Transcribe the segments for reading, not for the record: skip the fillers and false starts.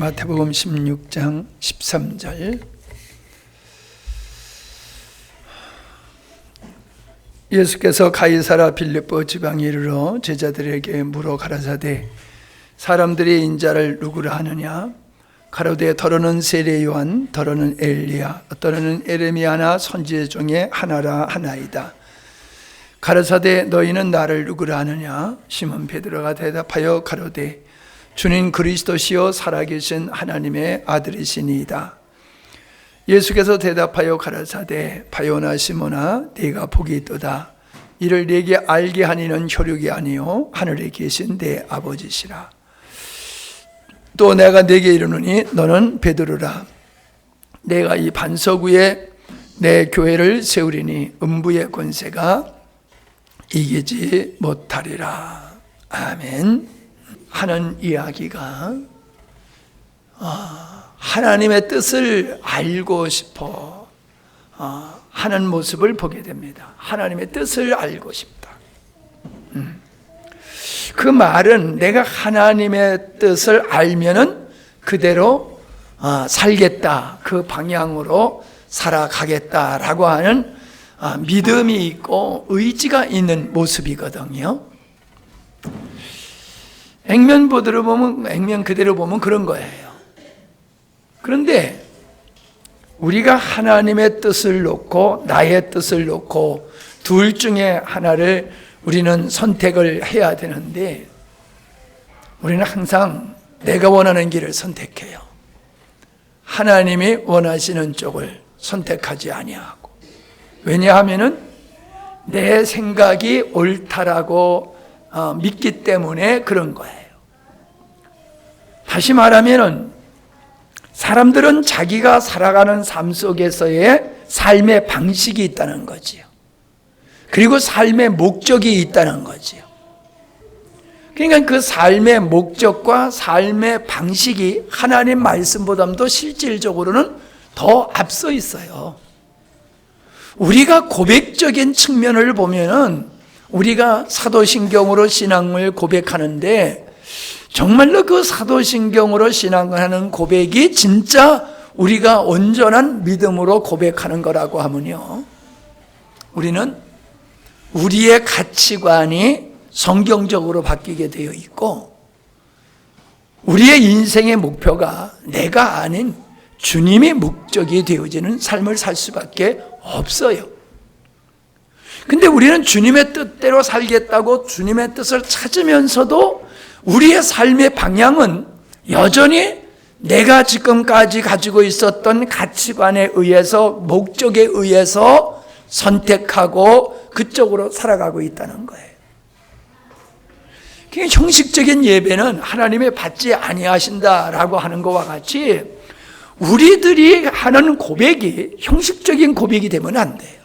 마태복음 16장 13절. 예수께서 가이사라 빌립보 지방에 이르러 제자들에게 물어 가라사대 사람들이 인자를 누구라 하느냐? 가로되 더러는 세례 요한, 더러는 엘리야, 더러는 에레미야나 선지자 중에 하나라 하나이다. 가라사대 너희는 나를 누구라 하느냐? 시몬 베드로가 대답하여 가로되 주님 그리스도시요 살아계신 하나님의 아들이시니이다. 예수께서 대답하여 가라사대 바요나 시몬아 네가 복이 있도다. 이를 네게 알게 하니는 혈육이 아니요 하늘에 계신 내 아버지시라. 또 내가 네게 이르노니 너는 베드로라. 내가 이 반석 위에 내 교회를 세우리니 음부의 권세가 이기지 못하리라. 아멘. 하는 이야기가 하나님의 뜻을 알고 싶어 하는 모습을 보게 됩니다. 하나님의 뜻을 알고 싶다. 그 말은 내가 하나님의 뜻을 알면은 그대로 살겠다, 그 방향으로 살아가겠다라고 하는 믿음이 있고 의지가 있는 모습이거든요. 액면 그대로 보면 그런 거예요. 그런데 우리가 하나님의 뜻을 놓고 나의 뜻을 놓고 둘 중에 하나를 우리는 선택을 해야 되는데 우리는 항상 내가 원하는 길을 선택해요. 하나님이 원하시는 쪽을 선택하지 아니하고. 왜냐하면은 내 생각이 옳다라고 믿기 때문에 그런 거예요. 다시 말하면은 사람들은 자기가 살아가는 삶 속에서의 삶의 방식이 있다는 거지요. 그리고 삶의 목적이 있다는 거지요. 그러니까 그 삶의 목적과 삶의 방식이 하나님 말씀보다도 실질적으로는 더 앞서 있어요. 우리가 고백적인 측면을 보면은 우리가 사도신경으로 신앙을 고백하는데 정말로 그 사도신경으로 신앙하는 고백이 진짜 우리가 온전한 믿음으로 고백하는 거라고 하면요, 우리는 우리의 가치관이 성경적으로 바뀌게 되어 있고 우리의 인생의 목표가 내가 아닌 주님이 목적이 되어지는 삶을 살 수밖에 없어요. 근데 우리는 주님의 뜻대로 살겠다고 주님의 뜻을 찾으면서도 우리의 삶의 방향은 여전히 내가 지금까지 가지고 있었던 가치관에 의해서 목적에 의해서 선택하고 그쪽으로 살아가고 있다는 거예요. 그러니까 형식적인 예배는 하나님이 받지 아니하신다라고 하는 것과 같이 우리들이 하는 고백이 형식적인 고백이 되면 안 돼요.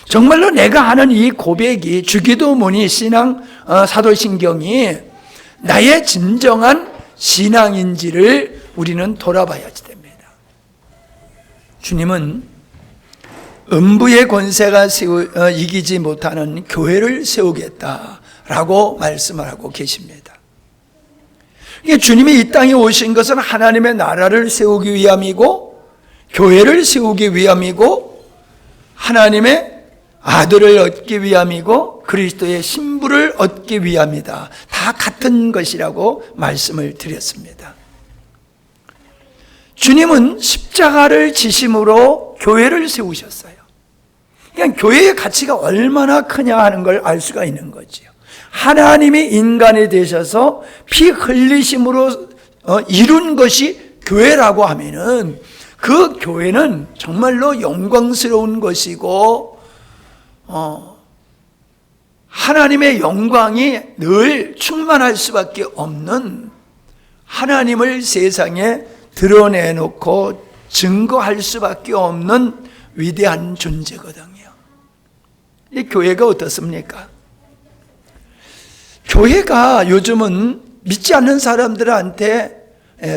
정말로 내가 하는 이 고백이 주기도문이 신앙 사도신경이 나의 진정한 신앙인지를 우리는 돌아봐야지 됩니다. 주님은 음부의 권세가 이기지 못하는 교회를 세우겠다라고 말씀을 하고 계십니다. 주님이 이 땅에 오신 것은 하나님의 나라를 세우기 위함이고 교회를 세우기 위함이고 하나님의 아들을 얻기 위함이고 그리스도의 신부를 얻기 위함이다. 다 같은 것이라고 말씀을 드렸습니다. 주님은 십자가를 지심으로 교회를 세우셨어요. 그냥 교회의 가치가 얼마나 크냐 하는 걸 알 수가 있는 거지요. 하나님이 인간이 되셔서 피 흘리심으로 이룬 것이 교회라고 하면은 그 교회는 정말로 영광스러운 것이고 하나님의 영광이 늘 충만할 수밖에 없는 하나님을 세상에 드러내놓고 증거할 수밖에 없는 위대한 존재거든요. 이 교회가 어떻습니까? 교회가 요즘은 믿지 않는 사람들한테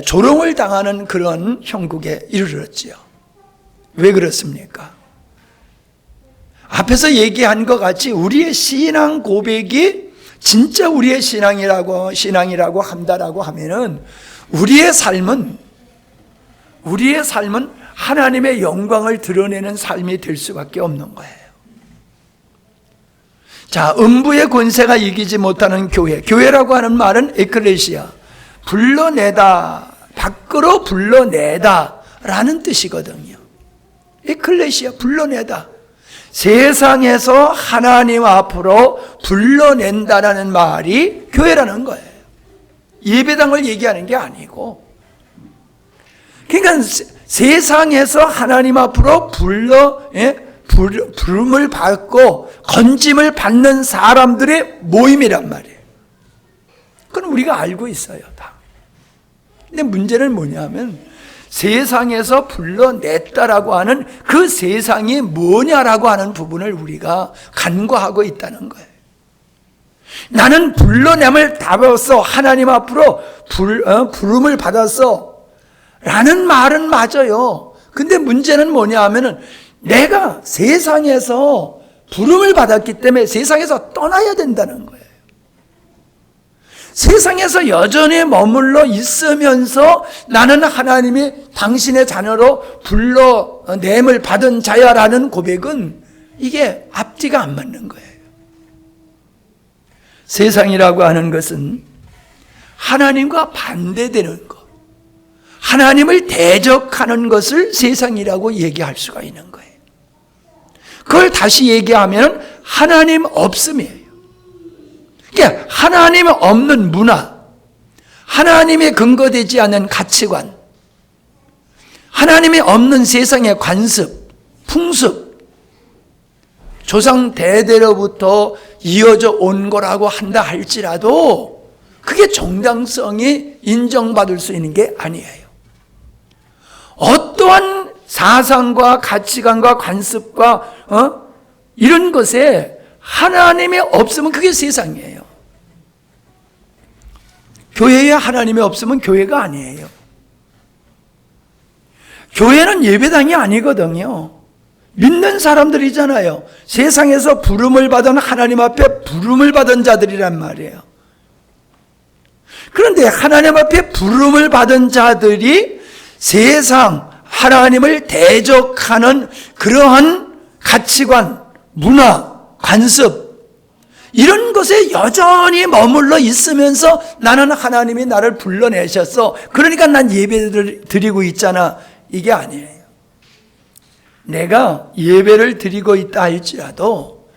조롱을 당하는 그런 형국에 이르렀지요. 왜 그렇습니까? 앞에서 얘기한 것 같이 우리의 신앙 고백이 진짜 우리의 신앙이라고 한다라고 하면은 우리의 삶은 하나님의 영광을 드러내는 삶이 될 수밖에 없는 거예요. 자, 음부의 권세가 이기지 못하는 교회. 교회라고 하는 말은 에클레시아, 불러내다, 밖으로 불러내다 라는 뜻이거든요. 에클레시아, 불러내다. 세상에서 하나님 앞으로 불러낸다라는 말이 교회라는 거예요. 예배당을 얘기하는 게 아니고, 그러니까 세상에서 하나님 앞으로 부름을 받고 건짐을 받는 사람들의 모임이란 말이에요. 그건 우리가 알고 있어요, 다. 근데 문제는 뭐냐면 세상에서 불러냈다라고 하는 그 세상이 뭐냐라고 하는 부분을 우리가 간과하고 있다는 거예요. 나는 불러냄을 받았어, 하나님 앞으로 부름을 받았어 라는 말은 맞아요. 근데 문제는 뭐냐 하면은 내가 세상에서 부름을 받았기 때문에 세상에서 떠나야 된다는 거예요. 세상에서 여전히 머물러 있으면서 나는 하나님이 당신의 자녀로 불러냄을 받은 자야라는 고백은 이게 앞뒤가 안 맞는 거예요. 세상이라고 하는 것은 하나님과 반대되는 것, 하나님을 대적하는 것을 세상이라고 얘기할 수가 있는 거예요. 그걸 다시 얘기하면 하나님 없음이에요. 그러니까 하나님 없는 문화, 하나님의 근거되지 않은 가치관, 하나님이 없는 세상의 관습, 풍습, 조상 대대로부터 이어져 온 거라고 한다 할지라도 그게 정당성이 인정받을 수 있는 게 아니에요. 어떠한 사상과 가치관과 관습과 이런 것에 하나님이 없으면 그게 세상이에요. 교회에 하나님이 없으면 교회가 아니에요. 교회는 예배당이 아니거든요. 믿는 사람들이잖아요. 세상에서 부름을 받은 하나님 앞에 부름을 받은 자들이란 말이에요. 그런데 하나님 앞에 부름을 받은 자들이 세상, 하나님을 대적하는 그러한 가치관, 문화, 관습 이런 것에 여전히 머물러 있으면서 나는 하나님이 나를 불러내셨어, 그러니까 난 예배를 드리고 있잖아, 이게 아니에요. 내가 예배를 드리고 있다 할지라도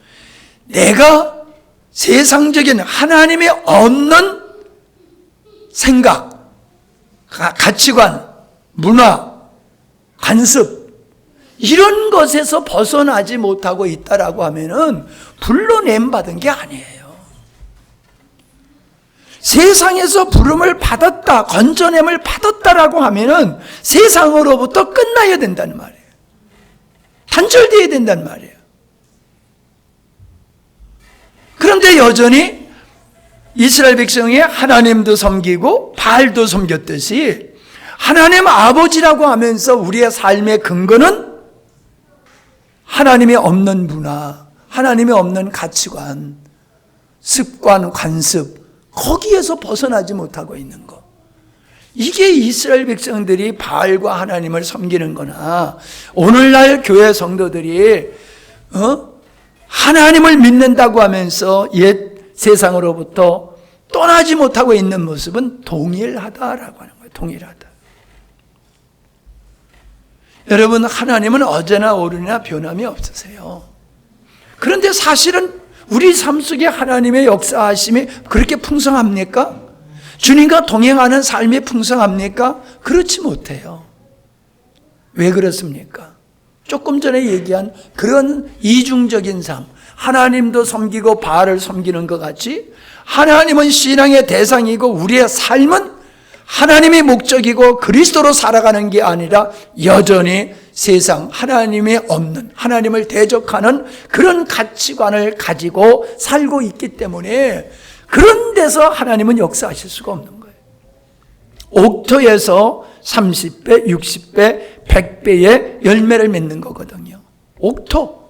내가 세상적인 하나님이 없는 생각, 가치관, 문화, 관습 이런 것에서 벗어나지 못하고 있다라고 하면은 불러냄 받은 게 아니에요. 세상에서 부름을 받았다, 건져냄을 받았다라고 하면은 세상으로부터 끝나야 된다는 말이에요. 단절되어야 된단 말이에요. 그런데 여전히 이스라엘 백성이 하나님도 섬기고 바알도 섬겼듯이 하나님 아버지라고 하면서 우리의 삶의 근거는 하나님이 없는 문화, 하나님이 없는 가치관, 습관, 관습, 거기에서 벗어나지 못하고 있는 것. 이게 이스라엘 백성들이 바알과 하나님을 섬기는 거나 오늘날 교회 성도들이 하나님을 믿는다고 하면서 옛 세상으로부터 떠나지 못하고 있는 모습은 동일하다라고 하는 거예요. 동일하다. 여러분, 하나님은 어제나 오늘이나 변함이 없으세요. 그런데 사실은 우리 삶 속에 하나님의 역사하심이 그렇게 풍성합니까? 주님과 동행하는 삶이 풍성합니까? 그렇지 못해요. 왜 그렇습니까? 조금 전에 얘기한 그런 이중적인 삶, 하나님도 섬기고 바알을 섬기는 것 같이 하나님은 신앙의 대상이고 우리의 삶은 하나님의 목적이고 그리스도로 살아가는 게 아니라 여전히 세상, 하나님이 없는, 하나님을 대적하는 그런 가치관을 가지고 살고 있기 때문에 그런 데서 하나님은 역사하실 수가 없는 거예요. 옥토에서 30배, 60배, 100배의 열매를 맺는 거거든요. 옥토.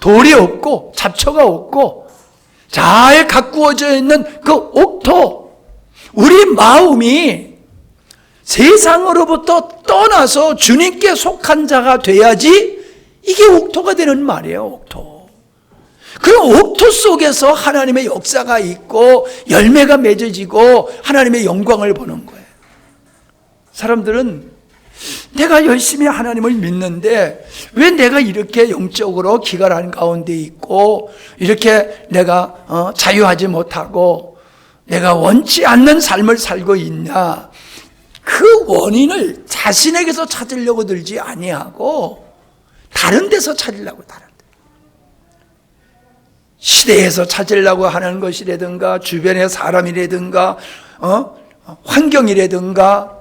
돌이 없고 잡초가 없고 잘 가꾸어져 있는 그 옥토. 우리 마음이 세상으로부터 떠나서 주님께 속한 자가 돼야지 이게 옥토가 되는 말이에요. 옥토. 그 옥토 속에서 하나님의 역사가 있고 열매가 맺어지고 하나님의 영광을 보는 거예요. 사람들은 내가 열심히 하나님을 믿는데 왜 내가 이렇게 영적으로 기갈한 가운데 있고 이렇게 내가 자유하지 못하고 내가 원치 않는 삶을 살고 있냐. 그 원인을 자신에게서 찾으려고 들지 아니하고 다른 데서 찾으려고, 다른 데. 시대에서 찾으려고 하는 것이라든가 주변의 사람이라든가 환경이라든가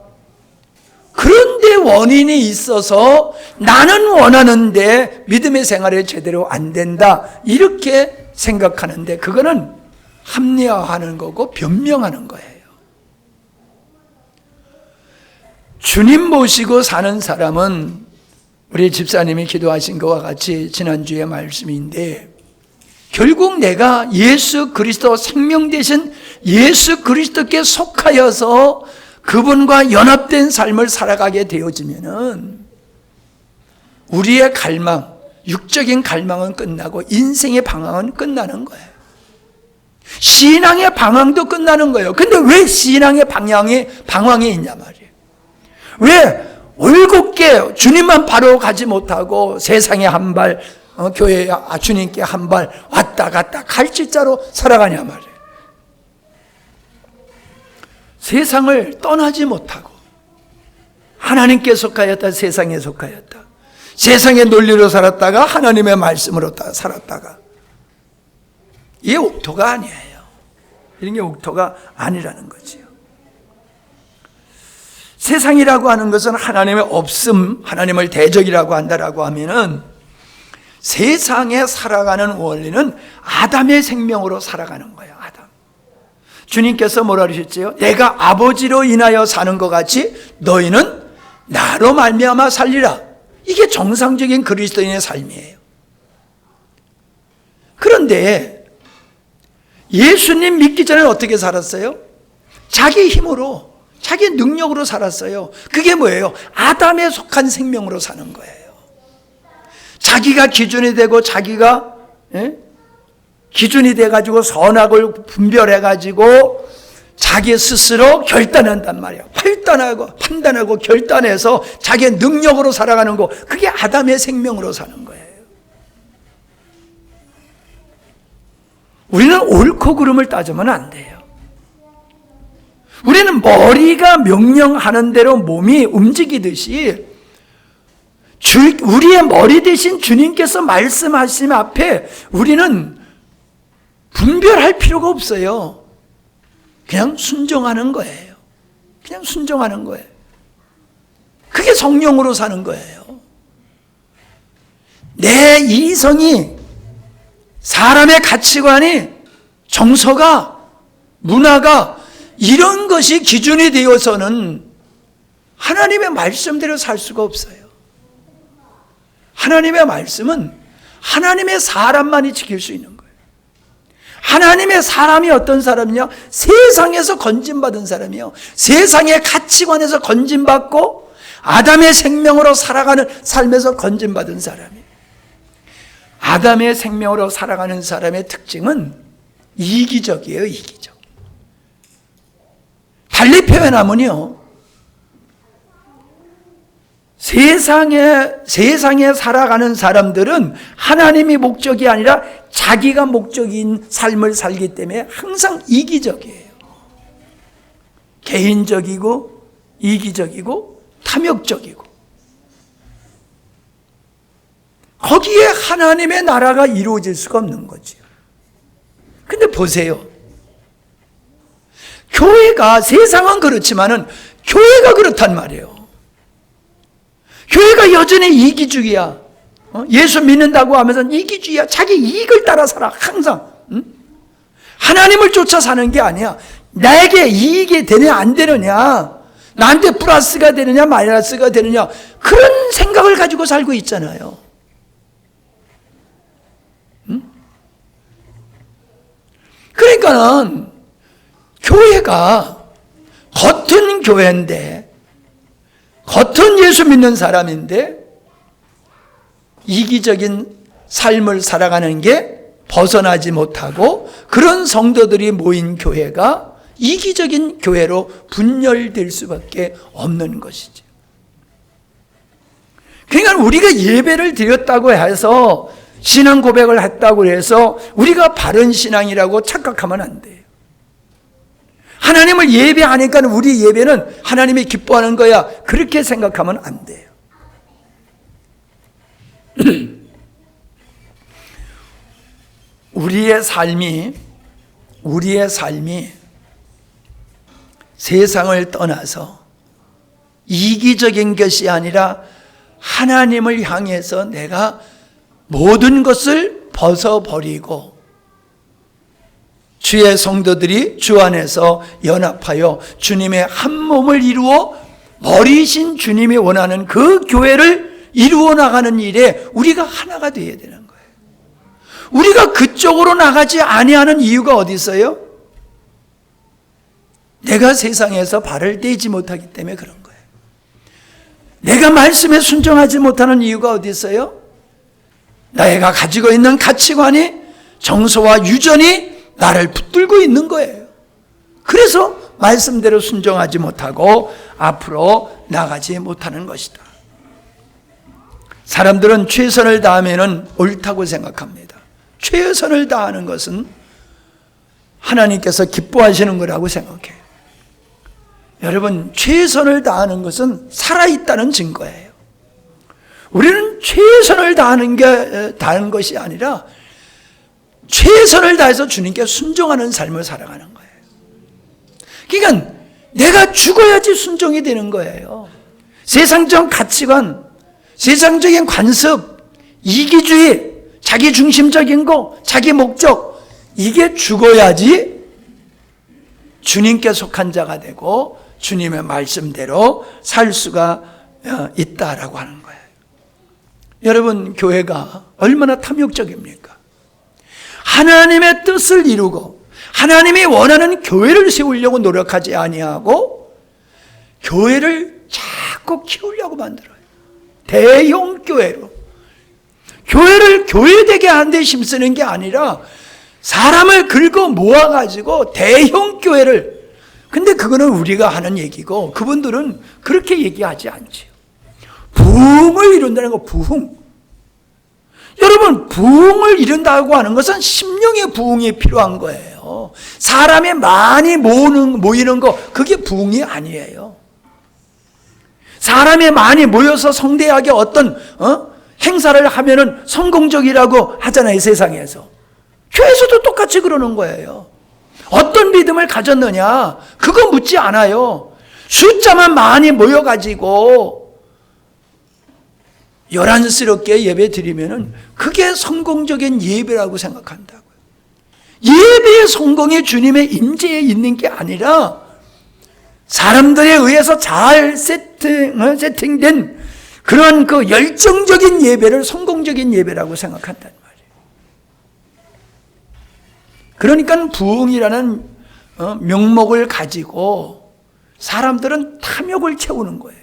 그런 데 원인이 있어서 나는 원하는데 믿음의 생활이 제대로 안 된다 이렇게 생각하는데 그거는 합리화하는 거고 변명하는 거예요. 주님 모시고 사는 사람은 우리 집사님이 기도하신 것과 같이 지난주의 말씀인데 결국 내가 예수 그리스도 생명 되신 예수 그리스도께 속하여서 그분과 연합된 삶을 살아가게 되어지면은 우리의 갈망, 육적인 갈망은 끝나고 인생의 방황은 끝나는 거예요. 신앙의 방황도 끝나는 거예요. 근데 왜 신앙의 방황이 있냐 말이에요. 왜 올곧게 주님만 바로 가지 못하고 세상에 한 발, 교회에 주님께 한 발 왔다 갔다 갈짓자로 살아가냐 말이에요. 세상을 떠나지 못하고 하나님께 속하였다, 세상에 속하였다. 세상의 논리로 살았다가 하나님의 말씀으로 살았다가 이게 옥토가 아니에요. 이런 게 옥토가 아니라는 거지요. 세상이라고 하는 것은 하나님의 없음, 하나님을 대적이라고 한다라고 하면은 세상에 살아가는 원리는 아담의 생명으로 살아가는 거예요. 아담. 주님께서 뭐라 그러셨지요? 내가 아버지로 인하여 사는 것 같이 너희는 나로 말미암아 살리라. 이게 정상적인 그리스도인의 삶이에요. 그런데 예수님 믿기 전에 어떻게 살았어요? 자기 힘으로, 자기 능력으로 살았어요. 그게 뭐예요? 아담에 속한 생명으로 사는 거예요. 자기가 기준이 되고 자기가 기준이 돼가지고 선악을 분별해가지고 자기 스스로 결단한단 말이에요. 판단하고 결단해서 자기의 능력으로 살아가는 거, 그게 아담의 생명으로 사는 거예요. 우리는 옳고 그름을 따지면 안 돼요. 우리는 머리가 명령하는 대로 몸이 움직이듯이 우리의 머리 대신 주님께서 말씀하심 앞에 우리는 분별할 필요가 없어요. 그냥 순종하는 거예요. 그냥 순종하는 거예요. 그게 성령으로 사는 거예요. 내 이성이, 사람의 가치관이, 정서가, 문화가 이런 것이 기준이 되어서는 하나님의 말씀대로 살 수가 없어요. 하나님의 말씀은 하나님의 사람만이 지킬 수 있는 거예요. 하나님의 사람이 어떤 사람이냐? 세상에서 건진받은 사람이요. 세상의 가치관에서 건진받고 아담의 생명으로 살아가는 삶에서 건진받은 사람이에요. 아담의 생명으로 살아가는 사람의 특징은 이기적이에요. 이기적. 달리 표현하면요, 세상에 살아가는 사람들은 하나님이 목적이 아니라 자기가 목적인 삶을 살기 때문에 항상 이기적이에요. 개인적이고 이기적이고 탐욕적이고, 거기에 하나님의 나라가 이루어질 수가 없는 거죠. 근데 보세요. 교회가, 세상은 그렇지만은 교회가 그렇단 말이에요. 교회가 여전히 이기주의야. 예수 믿는다고 하면서 이기주의야. 자기 이익을 따라 살아. 항상. 하나님을 쫓아 사는 게 아니야. 나에게 이익이 되느냐 안 되느냐, 나한테 플러스가 되느냐 마이너스가 되느냐, 그런 생각을 가지고 살고 있잖아요. 그러니까는 교회가 겉은 교회인데 겉은 예수 믿는 사람인데 이기적인 삶을 살아가는 게 벗어나지 못하고 그런 성도들이 모인 교회가 이기적인 교회로 분열될 수밖에 없는 것이죠. 그러니까 우리가 예배를 드렸다고 해서 신앙 고백을 했다고 해서 우리가 바른 신앙이라고 착각하면 안 돼요. 하나님을 예배하니까 우리 예배는 하나님이 기뻐하는 거야, 그렇게 생각하면 안 돼요. 우리의 삶이 세상을 떠나서 이기적인 것이 아니라 하나님을 향해서 내가 모든 것을 벗어버리고 주의 성도들이 주 안에서 연합하여 주님의 한 몸을 이루어 머리신 주님이 원하는 그 교회를 이루어 나가는 일에 우리가 하나가 되어야 되는 거예요. 우리가 그쪽으로 나가지 아니하는 이유가 어디 있어요? 내가 세상에서 발을 떼지 못하기 때문에 그런 거예요. 내가 말씀에 순종하지 못하는 이유가 어디 있어요? 내가 가지고 있는 가치관이, 정서와 유전이 나를 붙들고 있는 거예요. 그래서 말씀대로 순종하지 못하고 앞으로 나가지 못하는 것이다. 사람들은 최선을 다하면 옳다고 생각합니다. 최선을 다하는 것은 하나님께서 기뻐하시는 거라고 생각해요. 여러분, 최선을 다하는 것은 살아있다는 증거예요. 우리는 최선을 다하는 것이 아니라 최선을 다해서 주님께 순종하는 삶을 살아가는 거예요. 그러니까 내가 죽어야지 순종이 되는 거예요. 세상적 가치관, 세상적인 관습, 이기주의, 자기 중심적인 거, 자기 목적, 이게 죽어야지 주님께 속한 자가 되고 주님의 말씀대로 살 수가 있다라고 하는 거예요. 여러분, 교회가 얼마나 탐욕적입니까? 하나님의 뜻을 이루고 하나님이 원하는 교회를 세우려고 노력하지 아니하고 교회를 자꾸 키우려고 만들어요. 대형 교회로. 교회를 교회되게 하는 데 힘쓰는 게 아니라 사람을 긁어 모아가지고 대형 교회를. 근데 그거는 우리가 하는 얘기고 그분들은 그렇게 얘기하지 않지요. 부흥을 이룬다는 거, 부흥. 여러분, 부흥을 이룬다고 하는 것은 심령의 부흥이 필요한 거예요. 사람이 많이 모이는 거, 그게 부흥이 아니에요. 사람이 많이 모여서 성대하게 어떤 행사를 하면은 성공적이라고 하잖아요, 세상에서. 교회에서도 똑같이 그러는 거예요. 어떤 믿음을 가졌느냐, 그거 묻지 않아요. 숫자만 많이 모여가지고 요란스럽게 예배 드리면은 그게 성공적인 예배라고 생각한다고요. 예배의 성공이 주님의 임재에 있는 게 아니라 사람들에 의해서 잘 세팅된 그런 그 열정적인 예배를 성공적인 예배라고 생각한단 말이에요. 그러니까 부흥이라는 명목을 가지고 사람들은 탐욕을 채우는 거예요.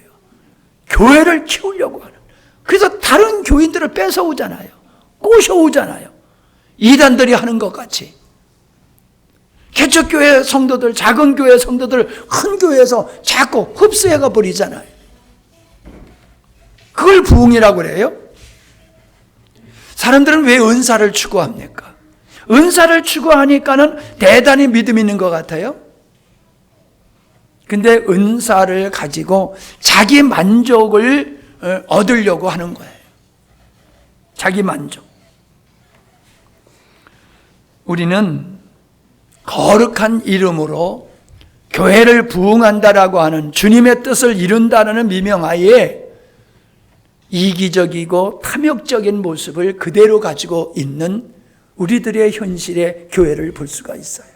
교회를 키우려고 하는. 그래서 다른 교인들을 뺏어오잖아요. 꼬셔오잖아요. 이단들이 하는 것 같이. 개척교회 성도들, 작은 교회 성도들 큰 교회에서 자꾸 흡수해가 버리잖아요. 그걸 부흥이라고 그래요? 사람들은 왜 은사를 추구합니까? 은사를 추구하니까는 대단히 믿음 있는 것 같아요. 근데 은사를 가지고 자기 만족을 얻으려고 하는 거예요. 자기 만족. 우리는 거룩한 이름으로 교회를 부흥한다라고 하는 주님의 뜻을 이룬다는 미명하에 이기적이고 탐욕적인 모습을 그대로 가지고 있는 우리들의 현실의 교회를 볼 수가 있어요.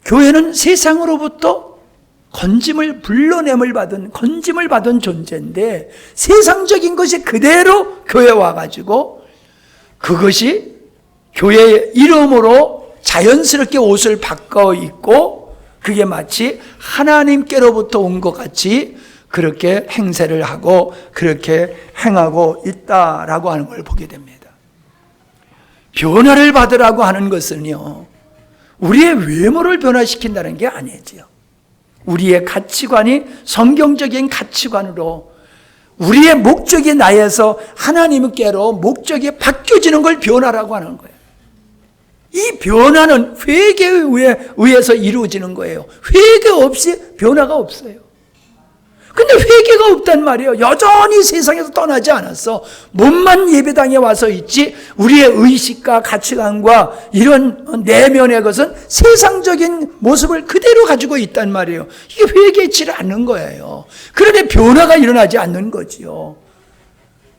교회는 세상으로부터 건짐을 받은 존재인데 세상적인 것이 그대로 교회에 와가지고 그것이 교회의 이름으로 자연스럽게 옷을 바꿔 입고 그게 마치 하나님께로부터 온 것 같이 그렇게 행세를 하고 그렇게 행하고 있다라고 하는 걸 보게 됩니다. 변화를 받으라고 하는 것은요, 우리의 외모를 변화시킨다는 게 아니지요. 우리의 가치관이 성경적인 가치관으로 우리의 목적이 나에서 하나님께로 목적이 바뀌어지는 걸 변화라고 하는 거예요. 이 변화는 회개에 의해서 이루어지는 거예요. 회개 없이 변화가 없어요. 근데 회개가 없단 말이에요. 여전히 세상에서 떠나지 않았어. 몸만 예배당에 와서 있지 우리의 의식과 가치관과 이런 내면의 것은 세상적인 모습을 그대로 가지고 있단 말이에요. 이게 회개치를 않는 거예요. 그런데 변화가 일어나지 않는 거지요.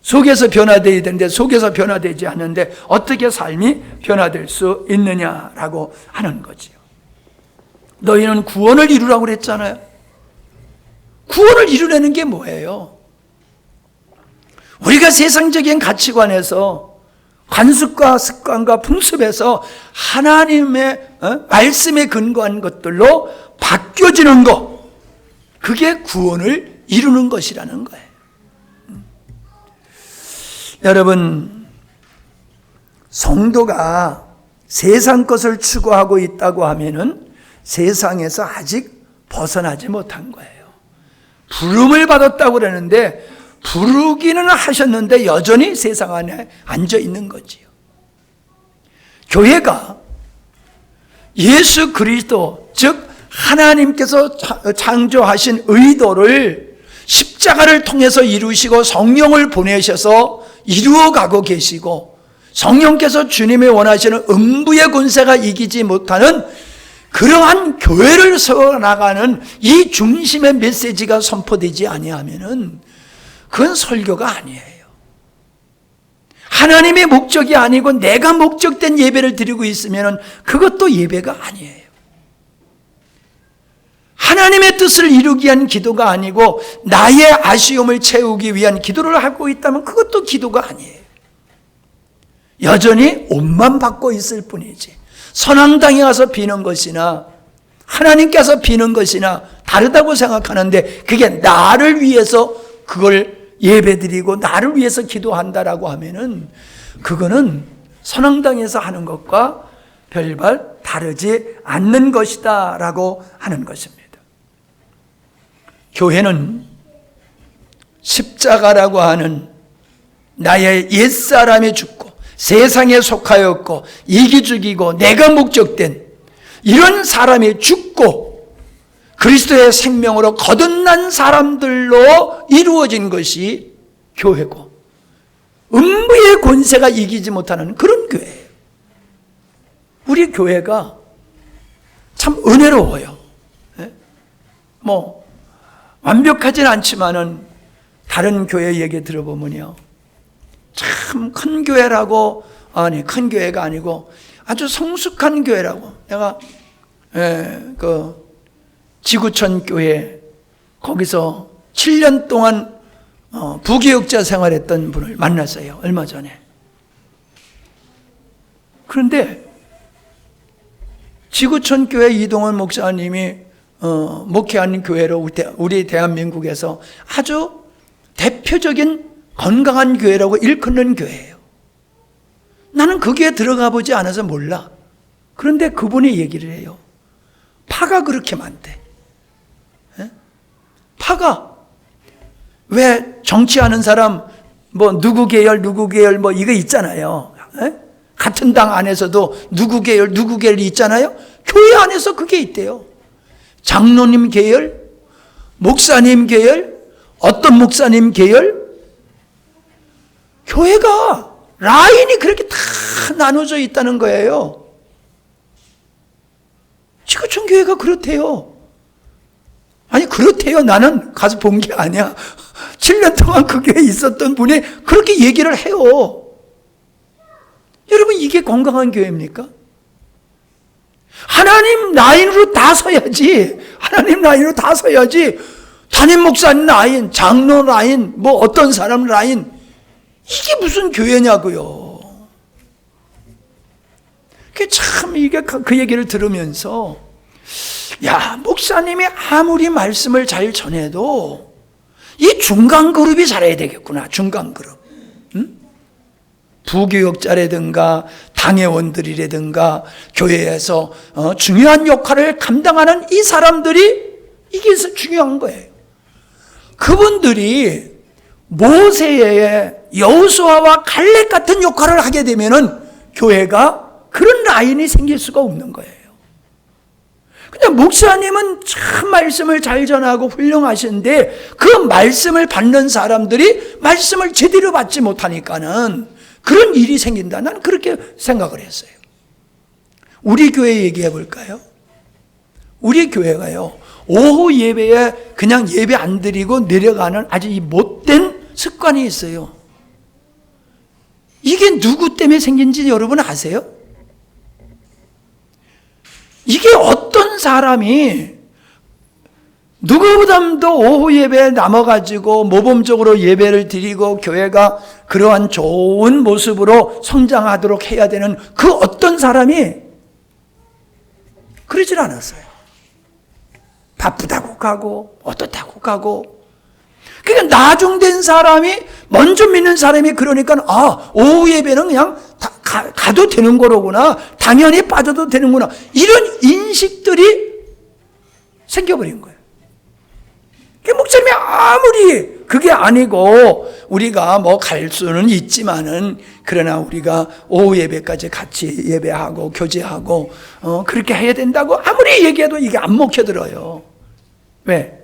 속에서 변화되어야 되는데 속에서 변화되지 않는데 어떻게 삶이 변화될 수 있느냐라고 하는 거지요. 너희는 구원을 이루라고 그랬잖아요. 구원을 이루려는 게 뭐예요? 우리가 세상적인 가치관에서 관습과 습관과 풍습에서 하나님의 말씀에 근거한 것들로 바뀌어지는 것, 그게 구원을 이루는 것이라는 거예요. 여러분, 성도가 세상 것을 추구하고 있다고 하면은 세상에서 아직 벗어나지 못한 거예요. 부름을 받았다고 그러는데 부르기는 하셨는데 여전히 세상 안에 앉아 있는 거지요. 교회가 예수 그리스도, 즉 하나님께서 창조하신 의도를 십자가를 통해서 이루시고 성령을 보내셔서 이루어가고 계시고 성령께서 주님의 원하시는 음부의 권세가 이기지 못하는 그러한 교회를 세워나가는 이 중심의 메시지가 선포되지 아니하면은 그건 설교가 아니에요. 하나님의 목적이 아니고 내가 목적된 예배를 드리고 있으면은 그것도 예배가 아니에요. 하나님의 뜻을 이루기 위한 기도가 아니고 나의 아쉬움을 채우기 위한 기도를 하고 있다면 그것도 기도가 아니에요. 여전히 옷만 받고 있을 뿐이지. 선앙당에 가서 비는 것이나 하나님께서 비는 것이나 다르다고 생각하는데 그게 나를 위해서 그걸 예배드리고 나를 위해서 기도한다라고 하면은 그거는 선앙당에서 하는 것과 별반 다르지 않는 것이다 라고 하는 것입니다. 교회는 십자가라고 하는 나의 옛사람이 죽고 세상에 속하였고 이기주기고 내가 목적된 이런 사람이 죽고 그리스도의 생명으로 거듭난 사람들로 이루어진 것이 교회고 음부의 권세가 이기지 못하는 그런 교회예요. 우리 교회가 참 은혜로워요. 뭐 완벽하진 않지만은 다른 교회 얘기 들어보면요, 참 큰 교회라고, 아니 큰 교회가 아니고 아주 성숙한 교회라고. 내가 그 지구촌 교회 거기서 7년 동안 부교육자 생활했던 분을 만났어요, 얼마 전에. 그런데 지구촌 교회 이동원 목사님이 목회하는 교회로 우리 대한민국에서 아주 대표적인 건강한 교회라고 일컫는 교회예요. 나는 그 교회 들어가 보지 않아서 몰라. 그런데 그분이 얘기를 해요. 파가 그렇게 많대. 파가 왜 정치하는 사람 뭐 누구 계열 뭐 이거 있잖아요. 같은 당 안에서도 누구 계열이 있잖아요. 교회 안에서 그게 있대요. 장로님 계열, 목사님 계열, 어떤 목사님 계열. 교회가 라인이 그렇게 다 나눠져 있다는 거예요. 지구촌 교회가 그렇대요. 아니 그렇대요. 나는 가서 본 게 아니야. 7년 동안 그 교회에 있었던 분이 그렇게 얘기를 해요. 여러분, 이게 건강한 교회입니까? 하나님 라인으로 다 서야지. 하나님 라인으로 다 서야지. 담임 목사님 라인, 장로 라인, 뭐 어떤 사람 라인, 이게 무슨 교회냐고요. 이게 참, 이게 그 얘기를 들으면서 야, 목사님이 아무리 말씀을 잘 전해도 이 중간 그룹이 잘해야 되겠구나. 중간 그룹. 응? 부교역자라든가 당회원들이라든가 교회에서 중요한 역할을 감당하는 이 사람들이 이게 중요한 거예요. 그분들이 모세의 여호수아와 갈렙 같은 역할을 하게 되면은 교회가 그런 라인이 생길 수가 없는 거예요. 근데 목사님은 참 말씀을 잘 전하고 훌륭하신데 그 말씀을 받는 사람들이 말씀을 제대로 받지 못하니까는 그런 일이 생긴다. 나는 그렇게 생각을 했어요. 우리 교회 얘기해 볼까요? 우리 교회가요, 오후 예배에 그냥 예배 안 드리고 내려가는 아주 이 못된 습관이 있어요. 이게 누구 때문에 생긴지 여러분 아세요? 이게 어떤 사람이 누구보다도 오후 예배에 남아가지고 모범적으로 예배를 드리고 교회가 그러한 좋은 모습으로 성장하도록 해야 되는 그 어떤 사람이 그러질 않았어요. 바쁘다고 가고 어떻다고 가고. 그러니까 나중된 사람이 먼저 믿는 사람이 그러니까 오후 예배는 그냥 가도 되는 거로구나. 당연히 빠져도 되는구나. 이런 인식들이 생겨버린 거예요. 목사님이 아무리 그게 아니고 우리가 뭐 갈 수는 있지만은 그러나 우리가 오후 예배까지 같이 예배하고 교제하고 그렇게 해야 된다고 아무리 얘기해도 이게 안 먹혀들어요. 왜?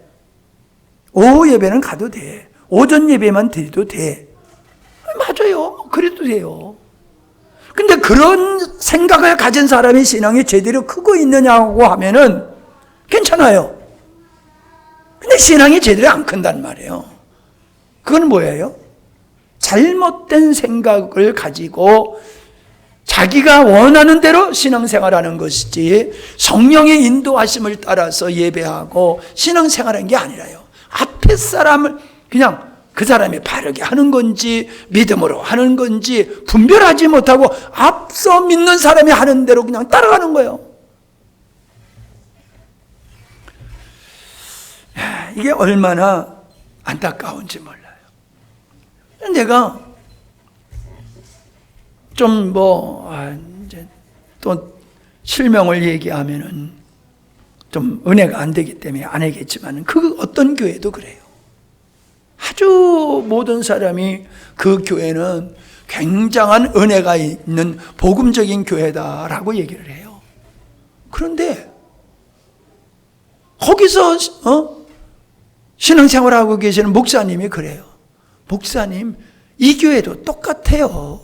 오후 예배는 가도 돼. 오전 예배만 드려도 돼. 맞아요. 그래도 돼요. 근데 그런 생각을 가진 사람이 신앙이 제대로 크고 있느냐고 하면은 괜찮아요. 근데 신앙이 제대로 안 큰단 말이에요. 그건 뭐예요? 잘못된 생각을 가지고 자기가 원하는 대로 신앙생활하는 것이지 성령의 인도하심을 따라서 예배하고 신앙생활하는 게 아니라요. 앞에 사람을 그냥 그 사람이 바르게 하는 건지 믿음으로 하는 건지 분별하지 못하고 앞서 믿는 사람이 하는 대로 그냥 따라가는 거예요. 이게 얼마나 안타까운지 몰라요. 내가 좀 이제 또 실명을 얘기하면은 좀 은혜가 안 되기 때문에 안 하겠지만 그 어떤 교회도 그래요. 아주 모든 사람이 그 교회는 굉장한 은혜가 있는 복음적인 교회다라고 얘기를 해요. 그런데 거기서 신앙생활하고 계시는 목사님이 그래요. 목사님, 이 교회도 똑같아요.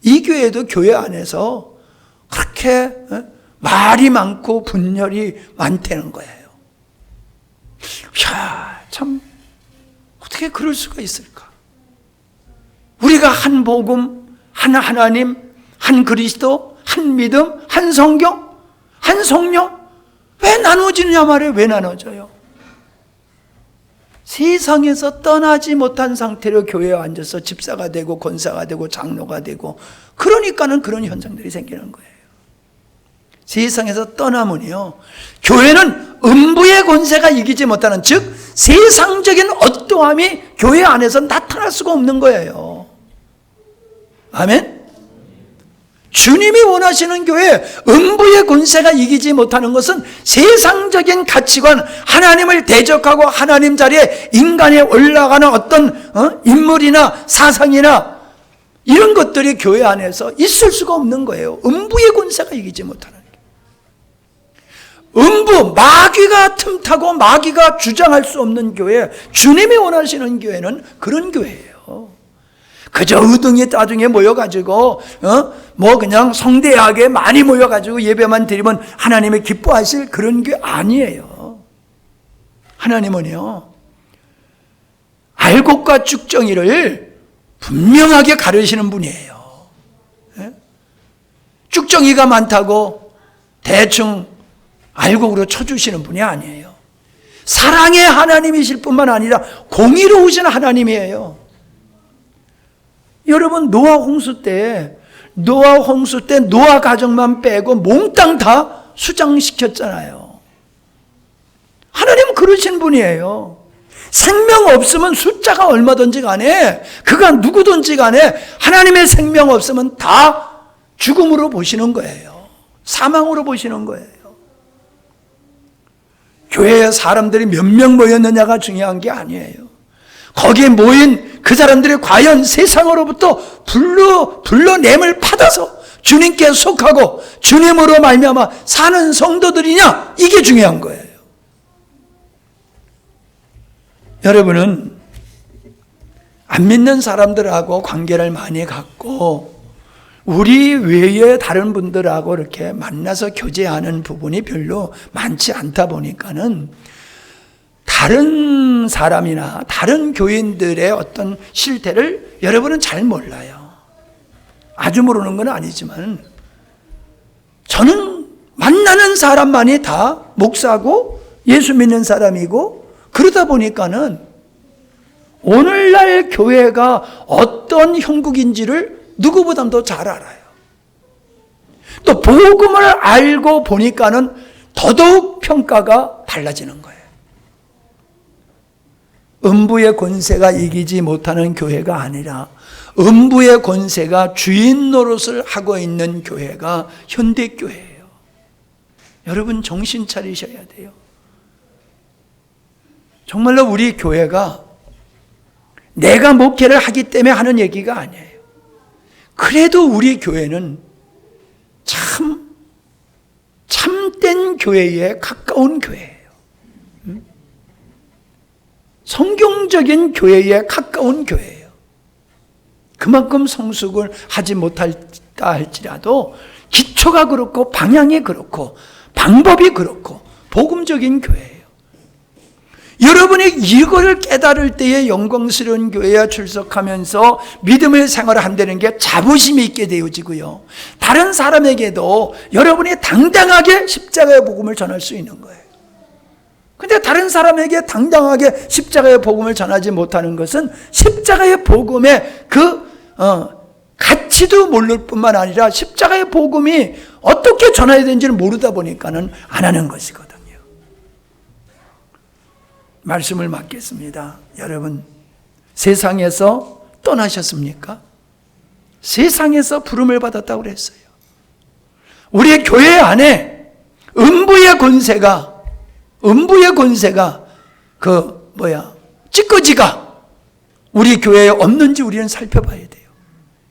이 교회도 교회 안에서 그렇게 말이 많고 분열이 많다는 거예요. 이야, 참 어떻게 그럴 수가 있을까? 우리가 한 복음, 한 하나님, 한 그리스도, 한 믿음, 한 성경, 한 성령, 왜 나눠지느냐 말이에요. 왜 나눠져요? 세상에서 떠나지 못한 상태로 교회에 앉아서 집사가 되고 권사가 되고 장로가 되고 그러니까는 그런 현상들이 생기는 거예요. 세상에서 떠나면요, 교회는 음부의 권세가 이기지 못하는, 즉 세상적인 어떠함이 교회 안에서 나타날 수가 없는 거예요. 아멘? 주님이 원하시는 교회, 음부의 권세가 이기지 못하는 것은 세상적인 가치관, 하나님을 대적하고 하나님 자리에 인간이 올라가는 어떤 인물이나 사상이나 이런 것들이 교회 안에서 있을 수가 없는 거예요. 음부의 권세가 이기지 못하는. 음부, 마귀가 틈타고 마귀가 주장할 수 없는 교회, 주님이 원하시는 교회는 그런 교회예요. 그저 의등이 따중에 모여가지고 그냥 성대하게 많이 모여가지고 예배만 드리면 하나님이 기뻐하실 그런 게 아니에요. 하나님은요, 알곡과 쭉정이를 분명하게 가르시는 분이에요. 쭉정이가 많다고 대충 알곡으로 쳐주시는 분이 아니에요. 사랑의 하나님이실 뿐만 아니라 공의로우신 하나님이에요. 여러분, 노아 홍수 때 노아 가정만 빼고 몽땅 다 수장시켰잖아요. 하나님은 그러신 분이에요. 생명 없으면 숫자가 얼마든지 간에, 그가 누구든지 간에 하나님의 생명 없으면 다 죽음으로 보시는 거예요. 사망으로 보시는 거예요. 교회에 사람들이 몇 명 모였느냐가 중요한 게 아니에요. 거기에 모인 그 사람들이 과연 세상으로부터 불러냄을 받아서 주님께 속하고 주님으로 말미암아 사는 성도들이냐, 이게 중요한 거예요. 여러분은 안 믿는 사람들하고 관계를 많이 갖고 우리 외에 다른 분들하고 이렇게 만나서 교제하는 부분이 별로 많지 않다 보니까는 다른 사람이나 다른 교인들의 어떤 실태를 여러분은 잘 몰라요. 아주 모르는 건 아니지만 저는 만나는 사람만이 다 목사고 예수 믿는 사람이고, 그러다 보니까는 오늘날 교회가 어떤 형국인지를 누구보다도 잘 알아요. 또 복음을 알고 보니까는 더더욱 평가가 달라지는 거예요. 음부의 권세가 이기지 못하는 교회가 아니라 음부의 권세가 주인 노릇을 하고 있는 교회가 현대교회예요. 여러분 정신 차리셔야 돼요. 정말로 우리 교회가 내가 목회를 하기 때문에 하는 얘기가 아니에요. 그래도 우리 교회는 참된 교회에 가까운 교회예요. 성경적인 교회에 가까운 교회예요. 그만큼 성숙을 하지 못했다 할지라도 기초가 그렇고 방향이 그렇고 방법이 그렇고 복음적인 교회예요. 여러분이 이걸 깨달을 때에 영광스러운 교회에 출석하면서 믿음의 생활을 한다는 게 자부심이 있게 되어지고요, 다른 사람에게도 여러분이 당당하게 십자가의 복음을 전할 수 있는 거예요. 근데 다른 사람에게 당당하게 십자가의 복음을 전하지 못하는 것은 십자가의 복음의 가치도 모를 뿐만 아니라 십자가의 복음이 어떻게 전해야 되는지를 모르다 보니까는 안 하는 것이거든요. 말씀을 맡겠습니다. 여러분, 세상에서 떠나셨습니까? 세상에서 부름을 받았다고 그랬어요. 우리의 교회 안에 음부의 권세가 찌꺼지가 우리 교회에 없는지 우리는 살펴봐야 돼요.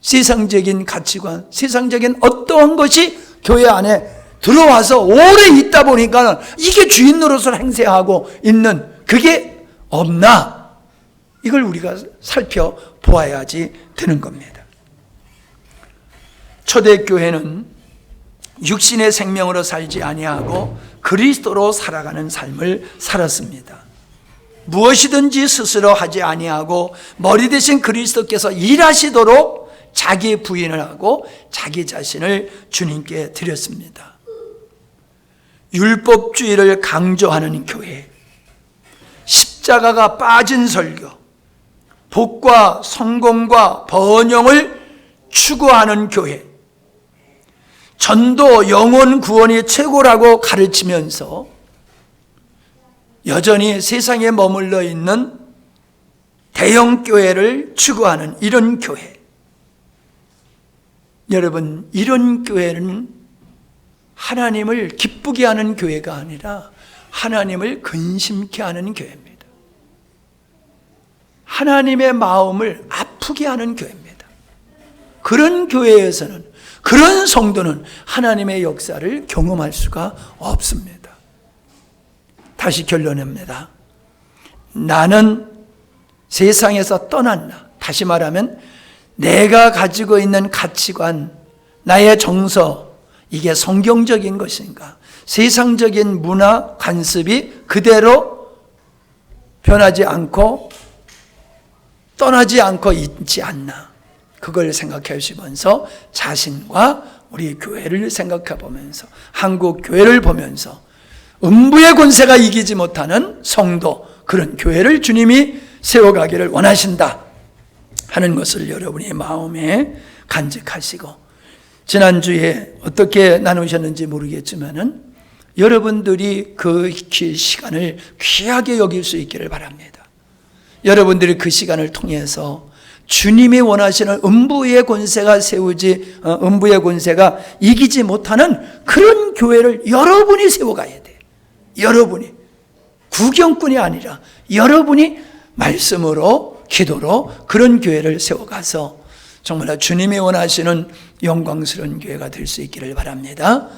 세상적인 가치관, 세상적인 어떠한 것이 교회 안에 들어와서 오래 있다 보니까 이게 주인 노릇을 행세하고 있는, 그게 없나? 이걸 우리가 살펴보아야지 되는 겁니다. 초대교회는 육신의 생명으로 살지 아니하고 그리스도로 살아가는 삶을 살았습니다. 무엇이든지 스스로 하지 아니하고 머리 대신 그리스도께서 일하시도록 자기 부인을 하고 자기 자신을 주님께 드렸습니다. 율법주의를 강조하는 교회, 십자가가 빠진 설교, 복과 성공과 번영을 추구하는 교회, 전도, 영혼 구원이 최고라고 가르치면서 여전히 세상에 머물러 있는 대형 교회를 추구하는 이런 교회. 여러분, 이런 교회는 하나님을 기쁘게 하는 교회가 아니라 하나님을 근심케 하는 교회입니다. 하나님의 마음을 아프게 하는 교회입니다. 그런 교회에서는, 그런 성도는 하나님의 역사를 경험할 수가 없습니다. 다시 결론합니다. 나는 세상에서 떠났나? 다시 말하면 내가 가지고 있는 가치관, 나의 정서, 이게 성경적인 것인가? 세상적인 문화 관습이 그대로 변하지 않고 떠나지 않고 있지 않나? 그걸 생각해 보시면서 자신과 우리 교회를 생각해 보면서 한국 교회를 보면서 음부의 권세가 이기지 못하는 성도, 그런 교회를 주님이 세워가기를 원하신다 하는 것을 여러분이 마음에 간직하시고, 지난주에 어떻게 나누셨는지 모르겠지만은 여러분들이 그 시간을 귀하게 여길 수 있기를 바랍니다. 여러분들이 그 시간을 통해서 주님이 원하시는 음부의 권세가 음부의 권세가 이기지 못하는 그런 교회를 여러분이 세워가야 돼요. 여러분이. 구경꾼이 아니라 여러분이 말씀으로, 기도로 그런 교회를 세워가서 정말 주님이 원하시는 영광스러운 교회가 될 수 있기를 바랍니다.